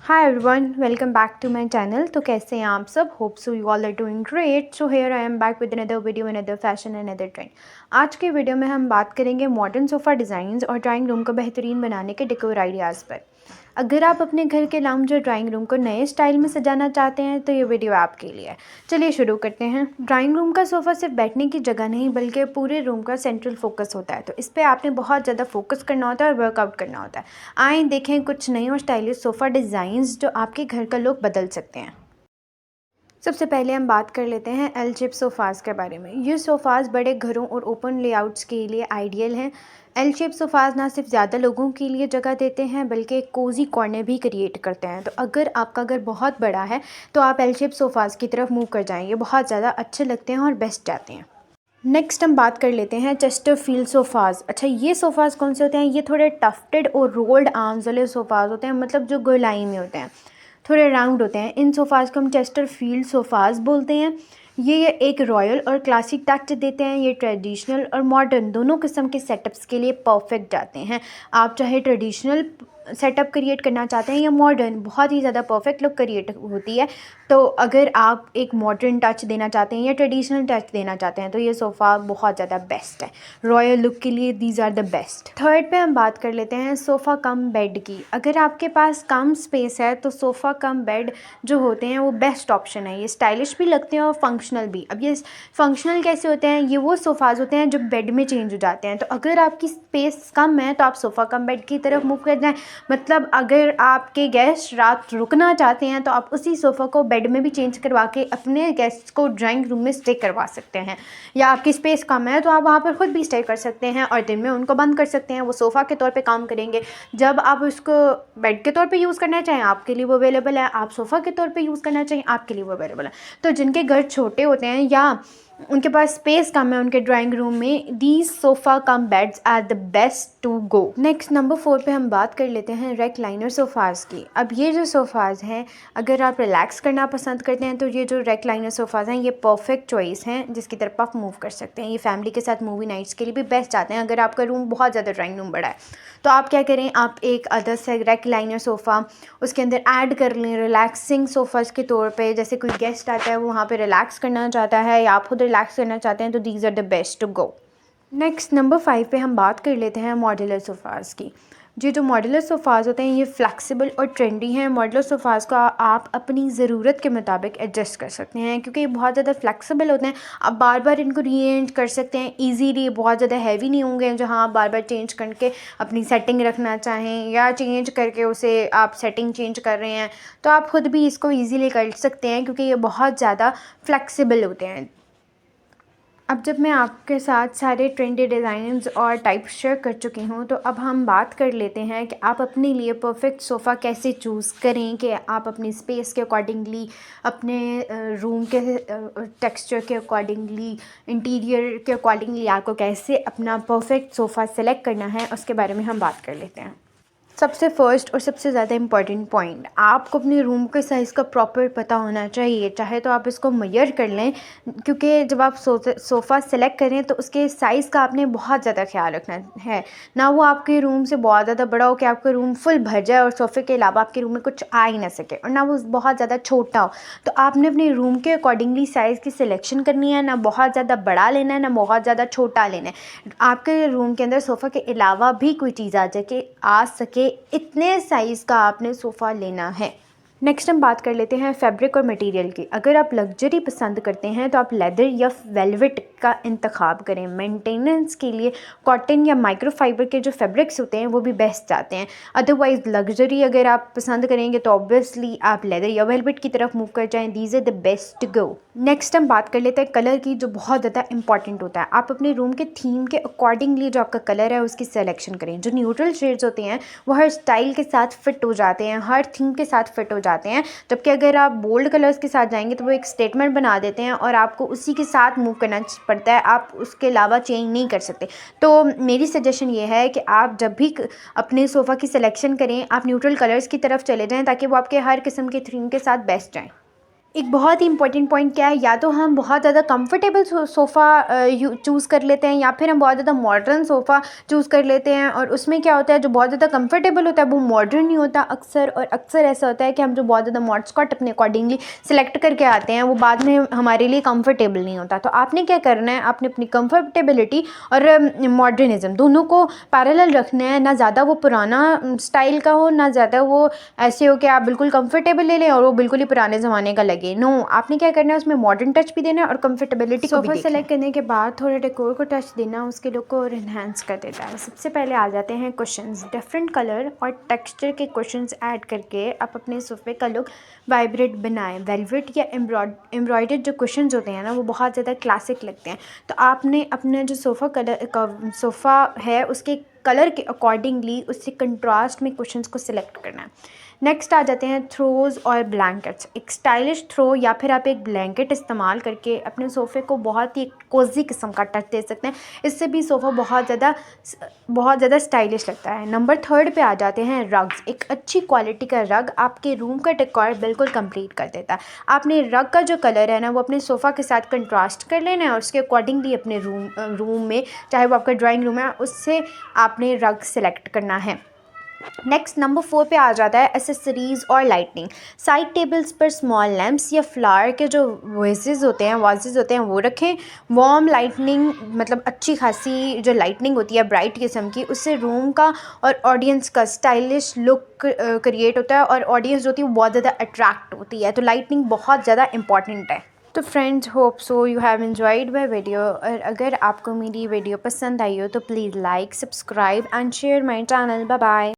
Hi everyone, welcome back to my channel. तो कैसे हैं आप सब? Hope so you all are doing great. So here I am back with another video, another fashion, another trend. आज के video में हम बात करेंगे मॉडर्न सोफ़ा डिज़ाइंस और ड्राइंग रूम को बेहतरीन बनाने के डेकोर आइडियाज़ पर। अगर आप अपने घर के लाउंज और ड्राइंग रूम को नए स्टाइल में सजाना चाहते हैं तो ये वीडियो आपके लिए है। चलिए शुरू करते हैं। ड्राइंग रूम का सोफ़ा सिर्फ बैठने की जगह नहीं बल्कि पूरे रूम का सेंट्रल फोकस होता है, तो इस पर आपने बहुत ज़्यादा फोकस करना होता है और वर्कआउट करना होता है। आए देखें कुछ नए और स्टाइलिश सोफ़ा डिज़ाइंस जो आपके घर का लुक बदल सकते हैं। सबसे पहले हम बात कर लेते हैं एल शेप सोफ़ाज़ के बारे में। ये सोफ़ाज़ बड़े घरों और ओपन लेआउट्स के लिए आइडियल हैं। एल शेप सोफ़ाज़ ना सिर्फ ज़्यादा लोगों के लिए जगह देते हैं बल्कि एक कोज़ी कॉर्नर भी क्रिएट करते हैं। तो अगर आपका घर बहुत बड़ा है तो आप एल शेप सोफ़ाज़ की तरफ मूव कर जाएँ, ये बहुत ज़्यादा अच्छे लगते हैं और बेस्ट जाते हैं। नेक्स्ट हम बात कर लेते हैं चेस्टरफील्ड सोफ़ाज़। अच्छा, ये सोफ़ाज़ कौन से होते हैं? ये थोड़े टफ्टेड और रोल्ड आर्म्स वाले सोफ़ाज़ होते हैं, मतलब जो गोलाई में होते हैं, थोड़े राउंड होते हैं। इन सोफ़ाज़ को हम चेस्टरफील्ड सोफ़ाज़ बोलते हैं। ये एक रॉयल और क्लासिक टच देते हैं। ये ट्रेडिशनल और मॉडर्न दोनों किस्म के सेटअप्स के लिए परफेक्ट जाते हैं। आप चाहे ट्रेडिशनल सेटअप क्रिएट करना चाहते हैं या मॉडर्न, बहुत ही ज़्यादा परफेक्ट लुक क्रिएट होती है। तो अगर आप एक मॉडर्न टच देना चाहते हैं या ट्रेडिशनल टच देना चाहते हैं तो ये सोफ़ा बहुत ज़्यादा बेस्ट है। रॉयल लुक के लिए these are the best. Third पे हम बात कर लेते हैं सोफ़ा कम बेड की। अगर आपके पास कम स्पेस है तो सोफ़ा कम बेड जो होते हैं वो बेस्ट ऑप्शन है। ये स्टाइलिश भी लगते हैं और फंक्शनल भी। अब ये फंक्शनल कैसे होते हैं? ये वो सोफ़ाज़ होते हैं जो बेड में चेंज हो जाते हैं। तो अगर आपकी स्पेस कम है तो आप सोफ़ा कम बेड की तरफ मूव कर जाएं। मतलब अगर आपके गेस्ट रात रुकना चाहते हैं तो आप उसी सोफ़ा को बेड में भी चेंज करवा के अपने गेस्ट को ड्राइंग रूम में स्टे करवा सकते हैं। या आपकी स्पेस कम है तो आप वहाँ पर ख़ुद भी स्टे कर सकते हैं और दिन में उनको बंद कर सकते हैं। वो सोफ़ा के तौर पे काम करेंगे। जब आप उसको बेड के तौर पे यूज़ करना चाहें आपके लिए वो अवेलेबल है, आप सोफ़ा के तौर पे यूज़ करना चाहें आपके लिए वो अवेलेबल है। तो जिनके घर छोटे होते हैं या उनके पास स्पेस कम है उनके ड्राइंग रूम में, these sofa cum beds are the best to go. Next number 4 पे हम बात कर लेते हैं रेक्लाइनर सोफ़ाज़ की। अब ये जो सोफ़ाज़ हैं, अगर आप रिलैक्स करना पसंद करते हैं तो ये जो रेक्लाइनर सोफ़ाज़ हैं ये परफेक्ट चॉइस हैं जिसकी तरफ आप मूव कर सकते हैं। ये फैमिली के साथ मूवी नाइट्स के लिए भी बेस्ट आते हैं। अगर आपका रूम बहुत ज़्यादा ड्राइंग रूम बड़ा है तो आप क्या करें, आप एक अदर से रेक्लाइनर सोफ़ा उसके अंदर ऐड कर लें रिलैक्सिंग सोफ़ाज़ के तौर पे। जैसे कोई गेस्ट आता है वो वहाँ पे रिलैक्स करना चाहता है या आप खुद रिलैक्स करना चाहते हैं तो these are the best to go. Next number 5 पे हम बात कर लेते हैं मॉड्यूलर सोफ़ाज़ की। ये जो मॉड्यूलर सोफ़ाज़ होते हैं ये फ्लेक्सिबल और ट्रेंडी हैं। मॉड्यूलर सोफ़ाज़ का आप अपनी ज़रूरत के मुताबिक एडजस्ट कर सकते हैं क्योंकि ये बहुत ज़्यादा फ्लेक्सिबल होते हैं। आप बार बार इनको रीअरेंज कर सकते हैं ईजीली। बहुत ज़्यादा हैवी नहीं होंगे जहाँ आप बार बार चेंज करके अपनी सेटिंग रखना चाहें या चेंज करके उसे आप सेटिंग चेंज कर रहे हैं तो आप ख़ुद भी इसको ईज़िली कर सकते हैं क्योंकि ये बहुत ज़्यादा फ्लेक्सिबल होते हैं। अब जब मैं आपके साथ सारे ट्रेंडी डिज़ाइंस और टाइप शेयर कर चुकी हूँ तो अब हम बात कर लेते हैं कि आप अपने लिए परफेक्ट सोफ़ा कैसे चूज़ करें कि आप अपनी स्पेस के अकॉर्डिंगली, अपने रूम के टेक्सचर के अकॉर्डिंगली, इंटीरियर के अकॉर्डिंगली आपको कैसे अपना परफेक्ट सोफ़ा सेलेक्ट करना है उसके बारे में हम बात कर लेते हैं। सबसे फर्स्ट और सबसे ज़्यादा इम्पॉर्टेंट पॉइंट, आपको अपने रूम के साइज़ का प्रॉपर पता होना चाहिए। चाहे तो आप इसको मेजर कर लें क्योंकि जब आप सोफ़ा सेलेक्ट करें तो उसके साइज़ का आपने बहुत ज़्यादा ख्याल रखना है। ना वो आपके रूम से बहुत ज़्यादा बड़ा हो कि आपका रूम फुल भर जाए और सोफ़े के अलावा आपके रूम में कुछ आ ही ना सके, और ना वो बहुत ज़्यादा छोटा हो। तो आपने अपने रूम के अकॉर्डिंगली साइज़ की सिलेक्शन करनी है। ना बहुत ज़्यादा बड़ा लेना है ना बहुत ज़्यादा छोटा लेना है। आपके रूम के अंदर सोफ़ा के अलावा भी कोई चीज़ आ सके इतने साइज़ का आपने सोफ़ा लेना है। नेक्स्ट हम बात कर लेते हैं फैब्रिक और मटेरियल की। अगर आप लग्जरी पसंद करते हैं तो आप लेदर या वेलवेट का इंतखाब करें। मेंटेनेंस के लिए कॉटन या माइक्रोफाइबर के जो फैब्रिक्स होते हैं वो भी बेस्ट आते हैं। अदरवाइज़ लग्जरी अगर आप पसंद करेंगे तो ऑब्वियसली आप लेदर या वेलवेट की तरफ मूव कर जाएँ। These are the best to go. Next हम बात कर लेते हैं कलर की, जो बहुत ज़्यादा इंपॉर्टेंट होता है। आप अपने रूम के थीम के अकॉर्डिंगली जो आपका कलर है उसकी सिलेक्शन करें। जो न्यूट्रल शेड्स होते हैं वो हर स्टाइल के साथ फिट हो जाते हैं, हर थीम के साथ फिट हो जाते हैं, जबकि अगर आप बोल्ड कलर्स के साथ जाएंगे तो वो एक स्टेटमेंट बना देते हैं और आपको उसी के साथ मूव करना पड़ता है। आप उसके अलावा चेंज नहीं कर सकते। तो मेरी सजेशन ये है कि आप जब भी अपने सोफ़ा की सिलेक्शन करें आप न्यूट्रल कलर्स की तरफ चले जाएँ ताकि वो आपके हर किस्म के थीम के साथ बेस्ट जाएँ। एक बहुत ही इंपॉर्टेंट पॉइंट क्या है, या तो हम बहुत ज़्यादा कंफर्टेबल सोफ़ा चूज़ कर लेते हैं, या फिर हम बहुत ज़्यादा मॉडर्न सोफ़ा चूज़ कर लेते हैं। और उसमें क्या होता है, जो बहुत ज़्यादा कंफर्टेबल होता है वो मॉडर्न नहीं होता अक्सर। और अक्सर ऐसा होता है कि हम जो बहुत ज़्यादा मॉड स्कॉट अपने अकॉर्डिंगली सिलेक्ट करके आते हैं वो बाद में हमारे लिए कंफर्टेबल नहीं होता। तो आपने क्या करना है, आपने अपनी कंफर्टेबिलिटी और मॉडर्निज़्म दोनों को पैरेलल रखना है। ना ज़्यादा वो पुराना स्टाइल का हो, ना ज़्यादा वो ऐसे हो कि आप बिल्कुल कंफर्टेबल ले लें और वो बिल्कुल ही पुराने ज़माने का लगे। नो, आपने क्या करना है, उसमें मॉडर्न टच भी देना है और कंफर्टेबिलिटी को भी देखना है। सोफ़ा सेलेक्ट करने के बाद थोड़ा डेकोर को टच देना उसके लुक को और इन्हांस कर देता है। सबसे पहले आ जाते हैं कुशन्स। डिफरेंट कलर और टेक्सचर के कुशन्स ऐड करके आप अपने सोफ़े का लुक वाइब्रेट बनाएं। वेलवेट या एम्ब्रॉयडर्ड जो कुशन्स होते हैं ना, वो बहुत ज़्यादा क्लासिक लगते हैं। तो आपने अपना जो सोफ़ा है उसके कलर के अकॉर्डिंगली उससे कंट्रास्ट में कुशन्स को सिलेक्ट करना है। नेक्स्ट आ जाते हैं थ्रोज़ और ब्लैंकेट्स। एक स्टाइलिश थ्रो या फिर आप एक ब्लैंकेट इस्तेमाल करके अपने सोफ़े को बहुत ही कोजी किस्म का टच दे सकते हैं। इससे भी सोफ़ा बहुत ज़्यादा स्टाइलिश लगता है। नंबर 3 पे आ जाते हैं रग्स। एक अच्छी क्वालिटी का रग आपके रूम का डेकोर बिल्कुल कंप्लीट कर देता है। आपने रग का जो कलर है ना, वो अपने सोफ़ा के साथ कंट्रास्ट कर लेना है और उसके अकॉर्डिंगली अपने रूम में, चाहे वो आपका ड्राइंग रूम है, उससे आपने रग सेलेक्ट करना है। नेक्स्ट नंबर 4 पे आ जाता है एसेसरीज़ और लाइटनिंग। साइड टेबल्स पर स्मॉल लैम्प्स या फ्लावर के जो वाजेज़ होते हैं वो रखें। वार्म लाइटनिंग, मतलब अच्छी खासी जो लाइटनिंग होती है ब्राइट किस्म की, उससे रूम का और ऑडियंस का स्टाइलिश लुक क्रिएट होता है और ऑडियंस जो होती है वो बहुत ज़्यादा अट्रैक्ट होती है। तो लाइटनिंग बहुत ज़्यादा इंपॉर्टेंट है। तो friends, hope so you have enjoyed my video. और अगर आपको मेरी वीडियो पसंद आई हो तो please like, subscribe and share my channel. Bye bye.